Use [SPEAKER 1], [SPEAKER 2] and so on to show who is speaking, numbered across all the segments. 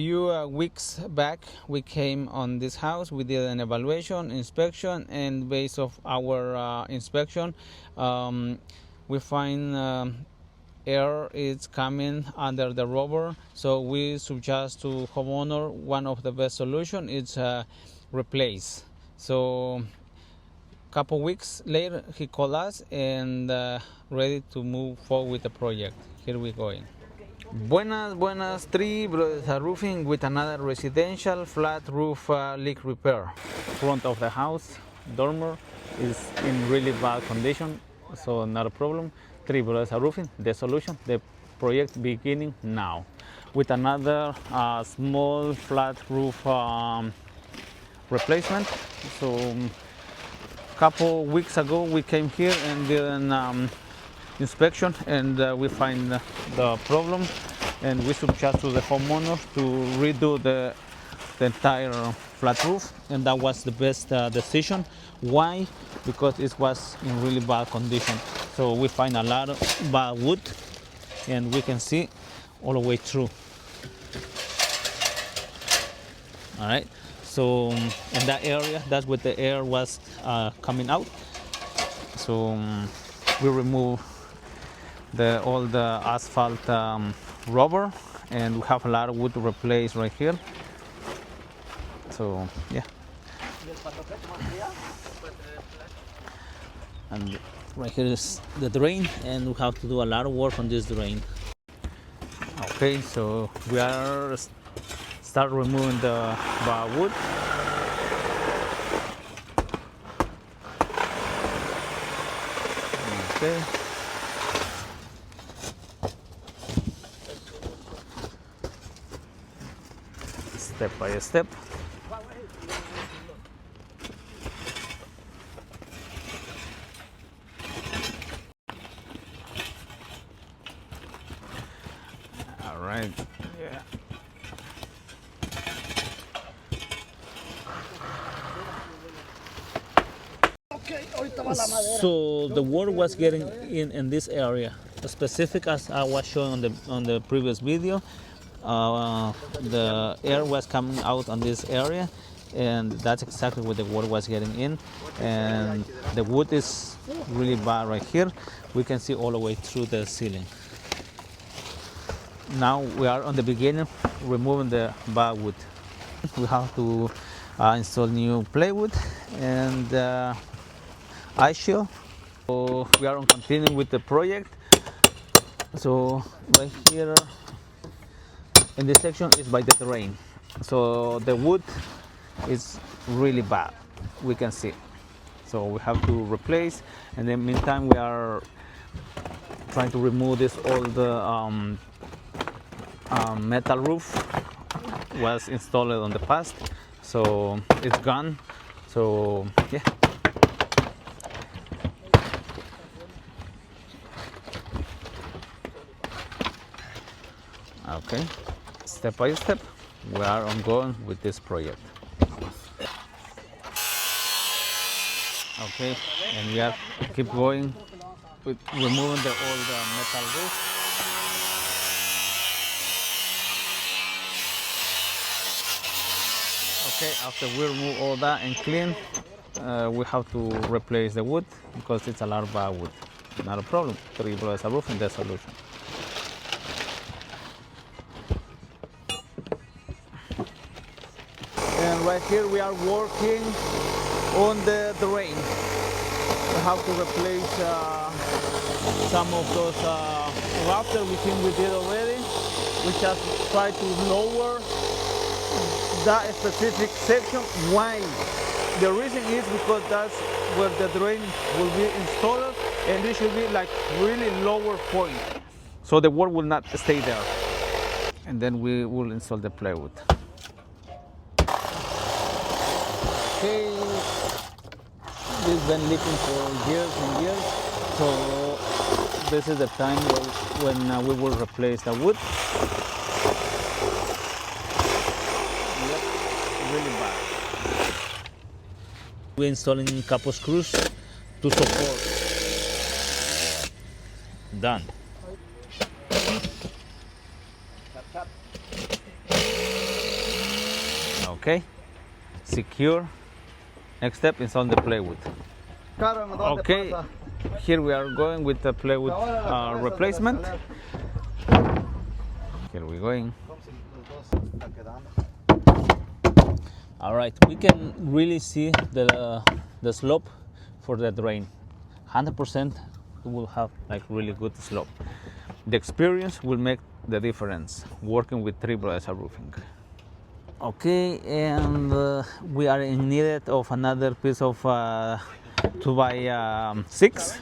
[SPEAKER 1] few weeks back we came on this house. We did an evaluation, inspection, and based of our inspection, we find air is coming under the rubber. So we suggest to homeowner one of the best solution is replace. So couple weeks later he called us and ready to move forward with the project. Here we going. Buenas, 3 Brothers Roofing with another residential flat roof leak repair. Front of the house dormer is in really bad condition, so not a problem. 3 Brothers Roofing, the solution, the project beginning now with another small flat roof replacement. So couple weeks ago we came here and did an inspection, and we find the problem, and we suggest to the homeowner to redo the entire flat roof, and that was the best decision. Why? Because it was in really bad condition. So we find a lot of bad wood, and we can see all the way through. All right. So in that area, that's where the air was coming out. So we remove all the asphalt rubber, and we have a lot of wood to replace right here. So yeah. And right here is the drain, and we have to do a lot of work on this drain. Okay, so we are start removing the wood. Okay. Step by step. All right. Yeah. So the water was getting in this area, specific as I was showing on the previous video. The air was coming out on this area, and that's exactly where the water was getting in. And the wood is really bad right here. We can see all the way through the ceiling. Now we are on the beginning, removing the bad wood. We have to install new plywood and ice shield. So we are on continuing with the project. So right here in this section is by the drain. So the wood is really bad, we can see. So we have to replace, and in the meantime we are trying to remove this old metal roof was installed on the past. So it's gone. So yeah. Okay, step by step, we are ongoing with this project. Okay, and we are keep going with removing the old metal roof. Okay, after we remove all that and clean, we have to replace the wood because it's a lot of bad wood. Not a problem. 3 Brothers Roofing, the solution. And right here we are working on the drain. We have to replace some of those rafters we think we did already. We just try to lower that specific section. Why? The reason is because that's where the drain will be installed, and this should be like really lower point, so the water will not stay there. And then we will install the plywood. Okay, this has been leaking for years and years, so this is the time when we will replace the wood. Yep, really bad. We're installing a couple screws to support. Done. Okay, secure. Next step is on the plywood. Okay, here we are going with the plywood replacement. Here we're going. All right, we can really see the slope for the drain. 100% will have like really good slope. The experience will make the difference working with Three Brothers Roofing. Okay, and we are in need of another piece of 2x6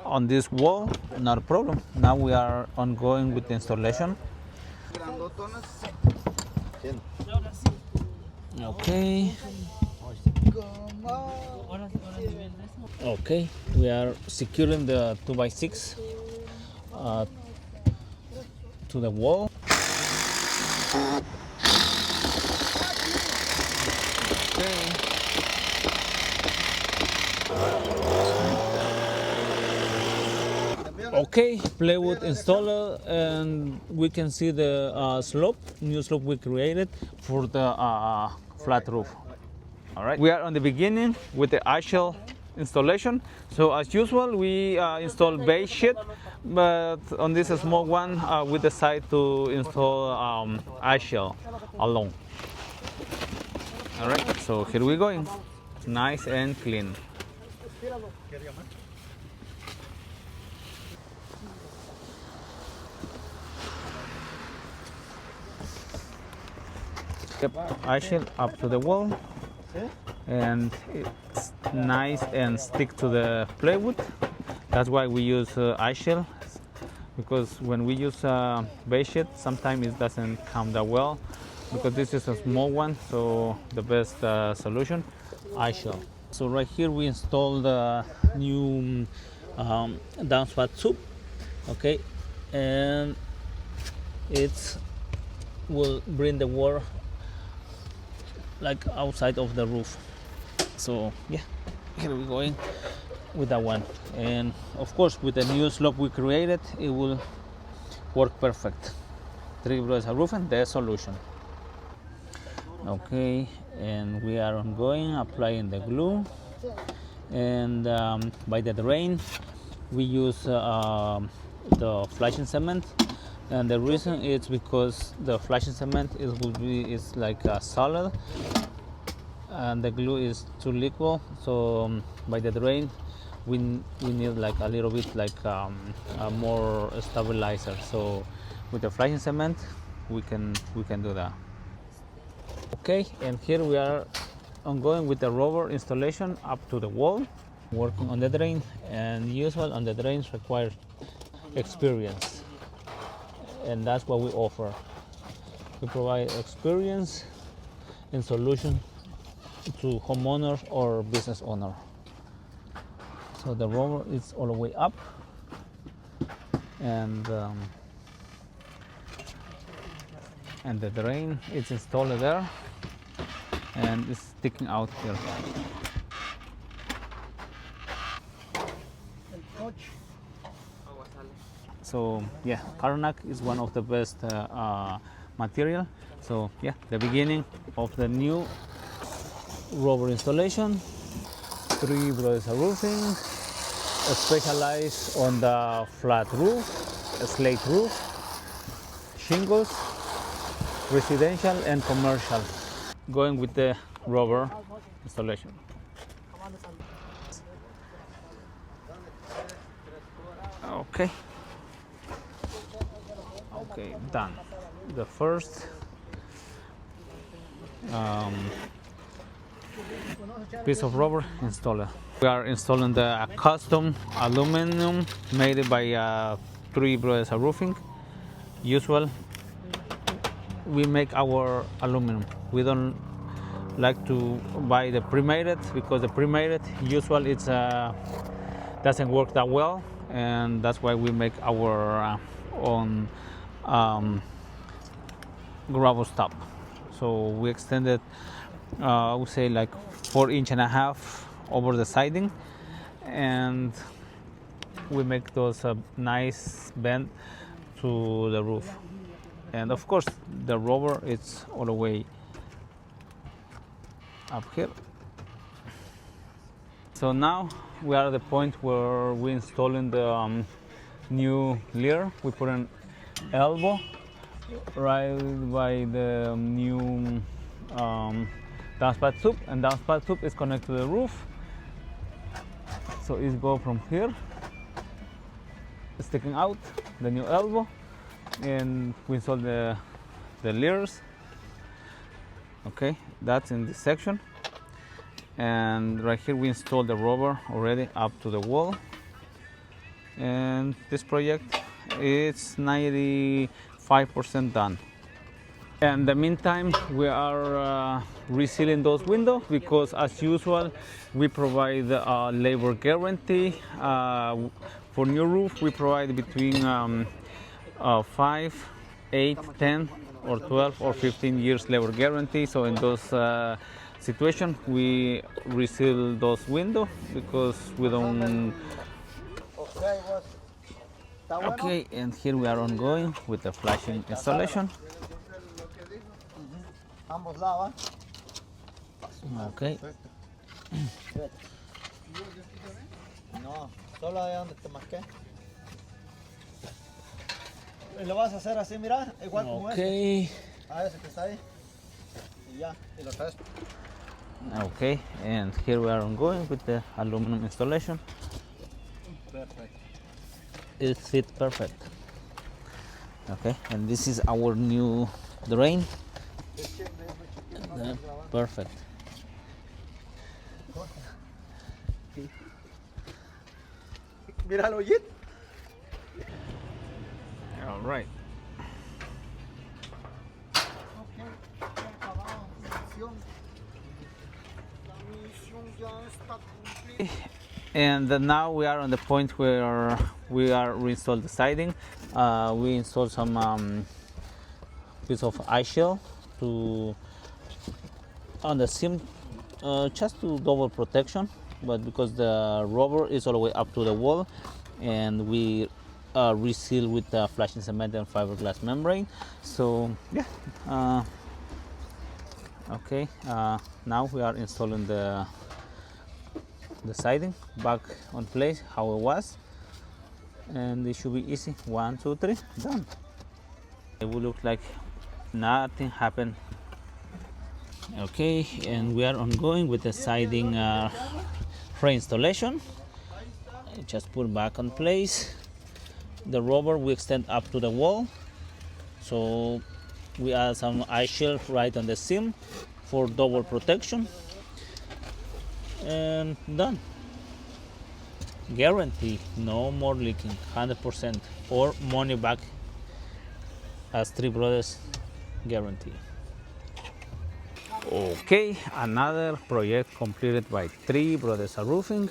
[SPEAKER 1] on this wall. Not a problem. Now we are ongoing with the installation. Okay. Okay, we are securing the 2x6 to the wall. Okay, plywood installed, and we can see the slope, new slope we created for the flat roof. All right, we are on the beginning with the Asphalt installation. So as usual, we install base sheet, but on this small one, we decide to install Asphalt alone. All right, so here we going, nice and clean. Yep, Asphalt up to the wall, and it's nice and stick to the plywood. That's why we use Asphalt, because when we use base sheet, sometimes it doesn't come that well, because this is a small one. So the best solution, Asphalt. So right here we installed the new downspout tube. Okay, and it will bring the water like outside of the roof. So yeah, here we're going with that one, and of course with the new slope we created, it will work perfect. Three Brothers Roofing, the solution. Okay, and we are ongoing applying the glue, and by the drain we use the flashing cement. And the reason is because the flashing cement is like solid, and the glue is too liquid. So by the drain, we need like a little bit like a more stabilizer. So with the flashing cement, we can do that. Okay, and here we are ongoing with the rubber installation up to the wall, working on the drain, and usual on the drains requires experience. And that's what we offer. We provide experience and solution to homeowners or business owner. So the roller is all the way up, and the drain is installed there, and it's sticking out here. So yeah, Karnak is one of the best material. So yeah, the beginning of the new rubber installation. Three Brothers Roofing, specialized on the flat roof, slate roof, shingles, residential and commercial. Going with the rubber installation. Okay. Okay, done. The first piece of rubber installed. We are installing the custom aluminum made by Three Brothers Roofing. Usual, we make our aluminum. We don't like to buy the pre-made, because the pre-made usually it's doesn't work that well, and that's why we make our own gravel stop. So we extended, I would say like 4.5 inches over the siding, and we make those nice bend to the roof. And of course the rubber is all the way up here. So now we are at the point where we're installing the new leer. We put an elbow right by the new downspout tube, and downspout tube is connected to the roof. So it's go from here, sticking out the new elbow, and we install the leers. Okay, that's in this section. And right here we installed the rubber already up to the wall. And this project is 95% done. In the meantime, we are resealing those windows because, as usual, we provide a labor guarantee. For new roof, we provide between 5, 8, 10, or 12 or 15 years labor guarantee. So in those situations, we reseal those windows because we don't. Okay, and here we are ongoing with the flashing installation. Okay.
[SPEAKER 2] No, solo ahí donde te marqué. Y lo vas a hacer así, mira, igual como
[SPEAKER 1] Okay.
[SPEAKER 2] Ah, ese que está ahí. Y ya, y lo traes.
[SPEAKER 1] Okay, and here we are ongoing with the aluminum installation.
[SPEAKER 2] Perfect.
[SPEAKER 1] It fits perfect. Okay, and this is our new drain. Perfect.
[SPEAKER 2] Mira el hoyito.
[SPEAKER 1] All right. And now we are on the point where we are reinstall the siding. We installed some piece of ice shell to on the seam, just to double protection. But because the rubber is all the way up to the wall, and we reseal with the flashing cement and fiberglass membrane. So yeah. Okay. Now we are installing the siding back on place how it was, and it should be easy. 1, 2, 3, done. It will look like nothing happened. Okay, and we are ongoing with the siding reinstallation. Just put back on place. The rubber we extend up to the wall, so we add some ice shell right on the seam for double protection, and done. Guarantee, no more leaking, 100%, or money back, as Three Brothers guarantee. Okay, another project completed by Three Brothers Roofing.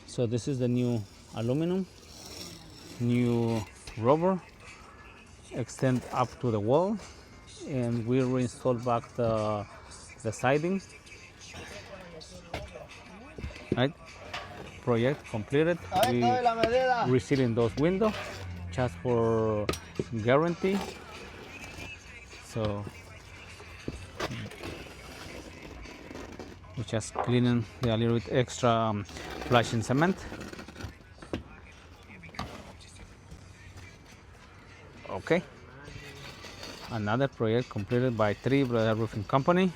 [SPEAKER 1] So this is the new aluminum, new rubber, extend up to the wall, and we reinstall back the siding. Right, project completed. We resealing those windows just for guarantee. So we just cleaning a little bit extra flashing cement. Okay, another project completed by Three Brothers Roofing Company.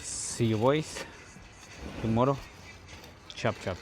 [SPEAKER 1] See you boys tomorrow. Chop chop.